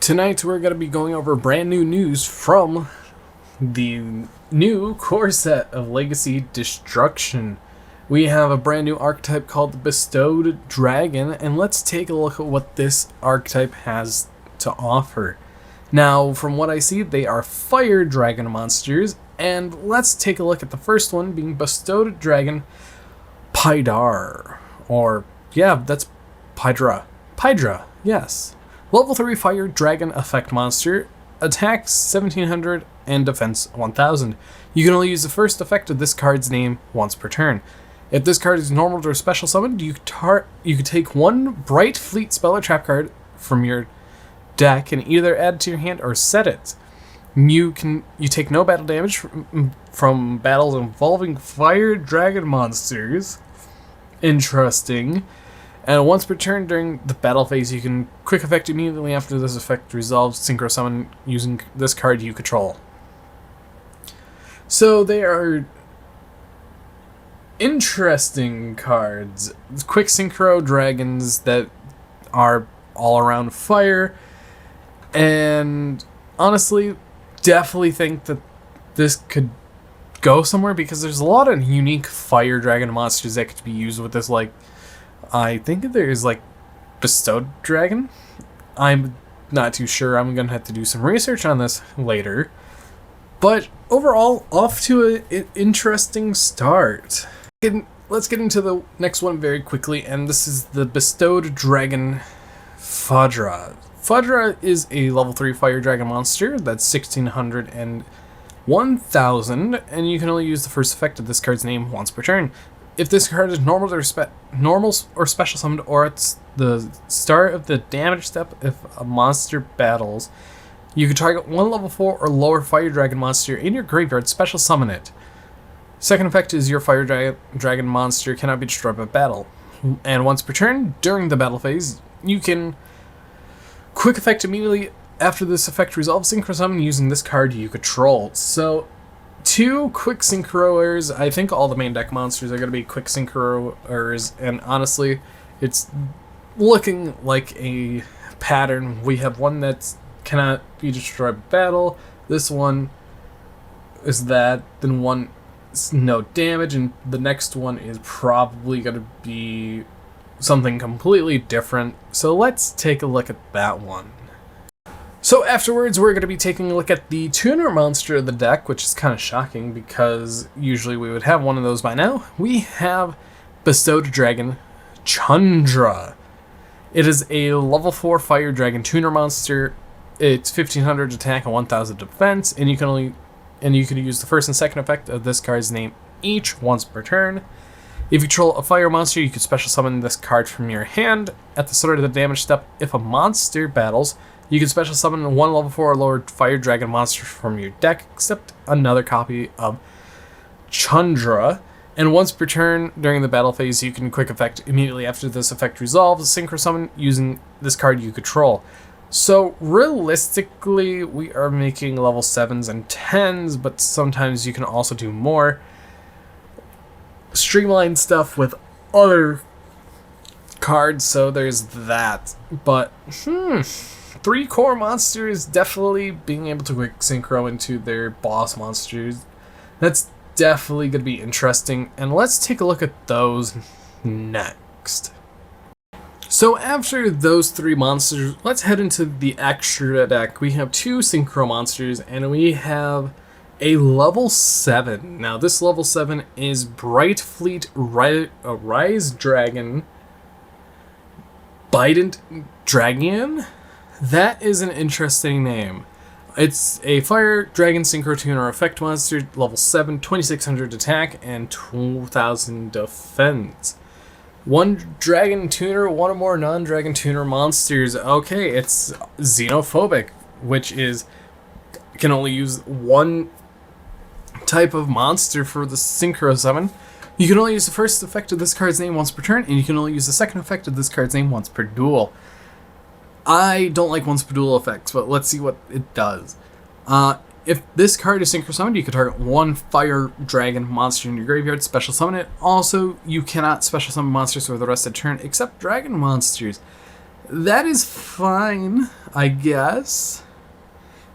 Tonight we're going to be going over brand new news from the new core set of Legacy Destruction. We have a brand new archetype called the Bestowed Dragon, and let's take a look at what this archetype has to offer. Now, from what I see, they are fire dragon monsters, and let's take a look at the first one being Bestowed Dragon Pydar. That's Pydra, yes. Level 3 Fire Dragon Effect Monster, attacks 1700 and defense 1000. You can only use the first effect of this card's name once per turn. If this card is normal or special summoned, you could take one Bright Fleet spell or trap card from your deck and either add it to your hand or set it. You take no battle damage from battles involving fire dragon monsters. Interesting. And once per turn during the battle phase, you can quick effect immediately after this effect resolves synchro summon using this card you control. So they are interesting cards. Quick synchro dragons that are all around fire. And honestly, definitely think that this could go somewhere because there's a lot of unique fire dragon monsters that could be used with this, like I think there's like Bestowed Dragon. I'm not too sure. I'm going to have to do some research on this later. But overall, off to an interesting start. Let's get into the next one very quickly, and this is the Bestowed Dragon Fodra. Fodra is a level 3 fire dragon monster that's 1600 and 1000, and you can only use the first effect of this card's name once per turn. If this card is normal or special summoned, or it's the start of the damage step if a monster battles, you can target one level 4 or lower fire dragon monster in your graveyard, special summon it. Second effect is your fire dragon monster cannot be destroyed by battle. And once per turn, during the battle phase, you can quick effect immediately after this effect resolves synchro summon using this card you control. So, two quick synchroers. I think all the main deck monsters are going to be quick synchroers, and honestly, it's looking like a pattern. We have one that cannot be destroyed by battle, this one is that, then one is no damage, and the next one is probably going to be something completely different. So let's take a look at that one. So afterwards, we're going to be taking a look at the tuner monster of the deck, which is kind of shocking because usually we would have one of those by now. We have Bestowed Dragon Chundra. It is a level 4 fire dragon tuner monster. It's 1500 attack and 1000 defense, and you can use the first and second effect of this card's name each once per turn. If you control a fire monster, you can special summon this card from your hand. At the start of the damage step, if a monster battles, you can special summon one level 4 or lower fire dragon monster from your deck, except another copy of Chundra. And once per turn during the battle phase, you can quick effect immediately after this effect resolves, synchro summon using this card you control. So realistically, we are making level 7s and 10s, but sometimes you can also do more streamlined stuff with other cards, so there's that. But 3 core monsters definitely being able to quick synchro into their boss monsters. That's definitely going to be interesting, and let's take a look at those next. So after those 3 monsters, let's head into the extra deck. We have 2 synchro monsters, and we have a level 7. Now this level 7 is Bright Fleet Rise Dragon Bident Dragon. That is an interesting name. It's a fire dragon synchro tuner effect monster, level 7, 2600 attack, and 2000 defense. One dragon tuner, one or more non-dragon tuner monsters. Okay, it's xenophobic, which is can only use one type of monster for the synchro summon. You can only use the first effect of this card's name once per turn, and you can only use the second effect of this card's name once per duel. I don't like once per duel effects, but let's see what it does. If this card is synchro summoned, you can target one fire dragon monster in your graveyard, special summon it. Also, you cannot special summon monsters for the rest of the turn except dragon monsters. That is fine, I guess.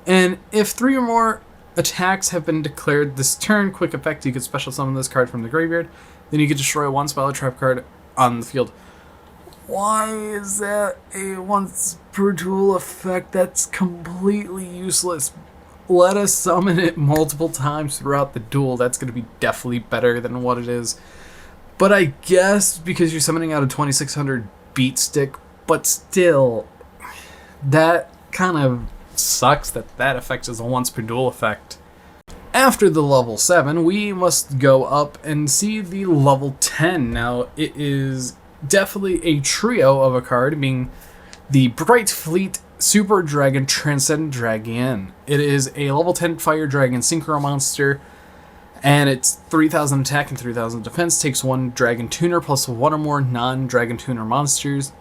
And if 3 or more attacks have been declared this turn, quick effect, you can special summon this card from the graveyard. Then you can destroy one spell or trap card on the field. Why is that a once per duel effect? That's completely useless. Let us summon it multiple times throughout the duel. That's going to be definitely better than what it is. But I guess because you're summoning out a 2600 beat stick, but still, that kind of sucks that effect is a once per duel effect. After the level 7, we must go up and see the level 10. Now, it is definitely a trio of a card, being the Bright Fleet Super Dragon Transcendent Dragon. It is a level 10 Fire Dragon Synchro monster, and it's 3000 attack and 3000 defense, takes 1 Dragon Tuner plus 1 or more non-Dragon Tuner monsters.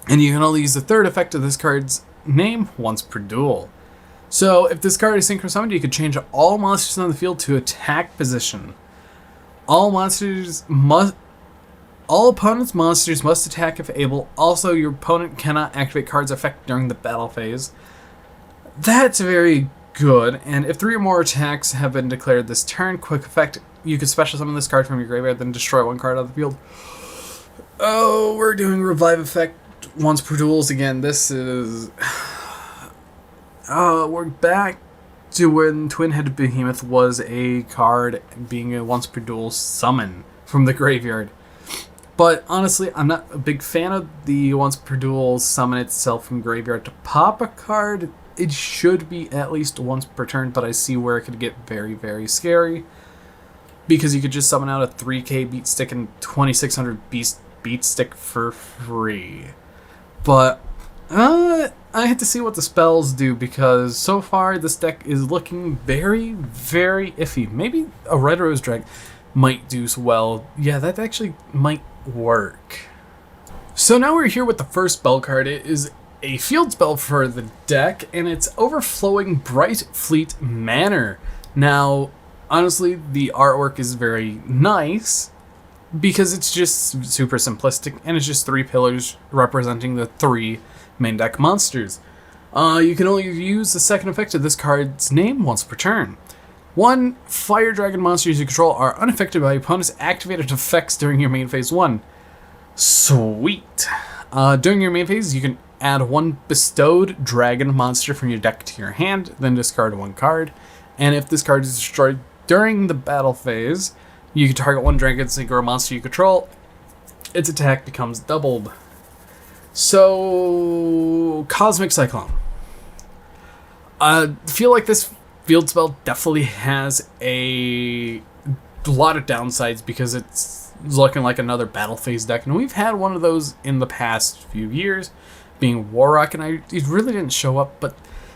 And you can only use the third effect of this card's name once per duel. So, if this card is synchro summoned, you could change all monsters on the field to attack position. All opponent's monsters must attack if able. Also, your opponent cannot activate cards effect during the battle phase. That's very good. And if 3 or more attacks have been declared this turn, quick effect, you can special summon this card from your graveyard, then destroy 1 card on the field. Oh, we're doing revive effect once per duels again. This is... we're back to when Twin-Headed Behemoth was a card being a once per duel summon from the graveyard. But honestly, I'm not a big fan of the once per duel summon itself from graveyard. To pop a card, it should be at least once per turn, but I see where it could get very, very scary. Because you could just summon out a 3k beat stick and 2600 beat stick for free. But I have to see what the spells do, because so far this deck is looking very, very iffy. Maybe a Red Rose Drag might do well. Yeah, that actually might work. So now we're here with the first spell card. It is a field spell for the deck, and it's Overflowing Bright Fleet Manor. Now, honestly, the artwork is very nice because it's just super simplistic, and it's just 3 pillars representing the 3 main deck monsters. You can only use the second effect of this card's name once per turn. 1 Fire Dragon monsters you control are unaffected by opponent's activated effects during your main phase 1. Sweet! During your main phase, you can add 1 Bestowed Dragon monster from your deck to your hand, then discard 1 card. And if this card is destroyed during the battle phase, you can target 1 Dragon Synchro monster you control. Its attack becomes doubled. So, Cosmic Cyclone. I feel like this field spell definitely has a lot of downsides because it's looking like another battle phase deck, and we've had one of those in the past few years, being Warrock, and it really didn't show up, but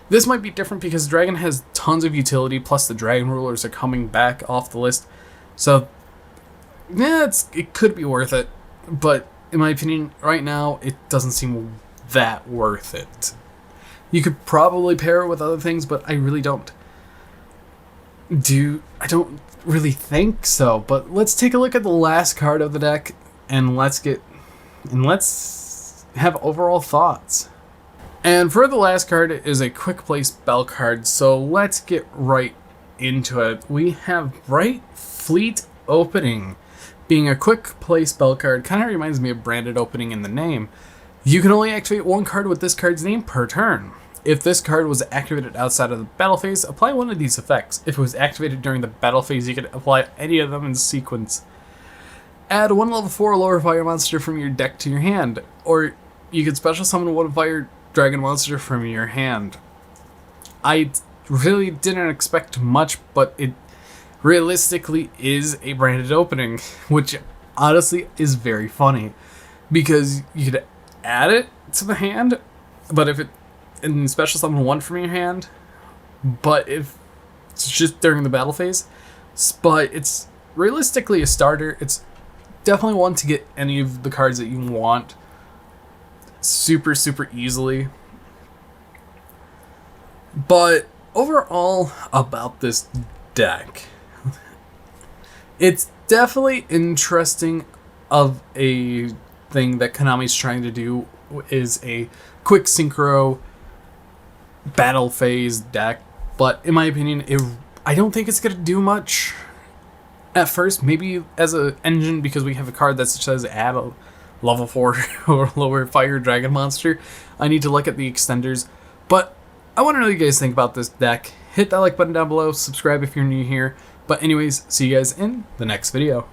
this might be different because Dragon has tons of utility, plus the Dragon Rulers are coming back off the list, so yeah, it could be worth it, but in my opinion, right now, it doesn't seem that worth it. You could probably pair it with other things, but I really don't. I don't really think so, but let's take a look at the last card of the deck, and let's have overall thoughts. And for the last card is a quick play spell card, so let's get right into it. We have Bright Fleet Opening. Being a quick play spell card, kind of reminds me of Branded Opening in the name. You can only activate 1 card with this card's name per turn. If this card was activated outside of the battle phase, apply 1 of these effects. If it was activated during the battle phase, you could apply any of them in sequence. Add 1 level 4 lower fire monster from your deck to your hand, or you could special summon 1 fire dragon monster from your hand. I really didn't expect much, but it realistically is a branded opening, which honestly is very funny, because you could add it to the hand, but if it and special summon 1 from your hand, but if it's just during the battle phase, but it's realistically a starter. It's definitely one to get any of the cards that you want super easily. But overall about this deck, it's definitely interesting of a thing that Konami's trying to do is a quick synchro battle phase deck, but in my opinion, I don't think it's going to do much at first. Maybe as an engine, because we have a card that says add a level 4 or lower fire dragon monster. I need to look at the extenders, but I want to know what you guys think about this deck. Hit that like button down below, subscribe if you're new here. But anyways, see you guys in the next video.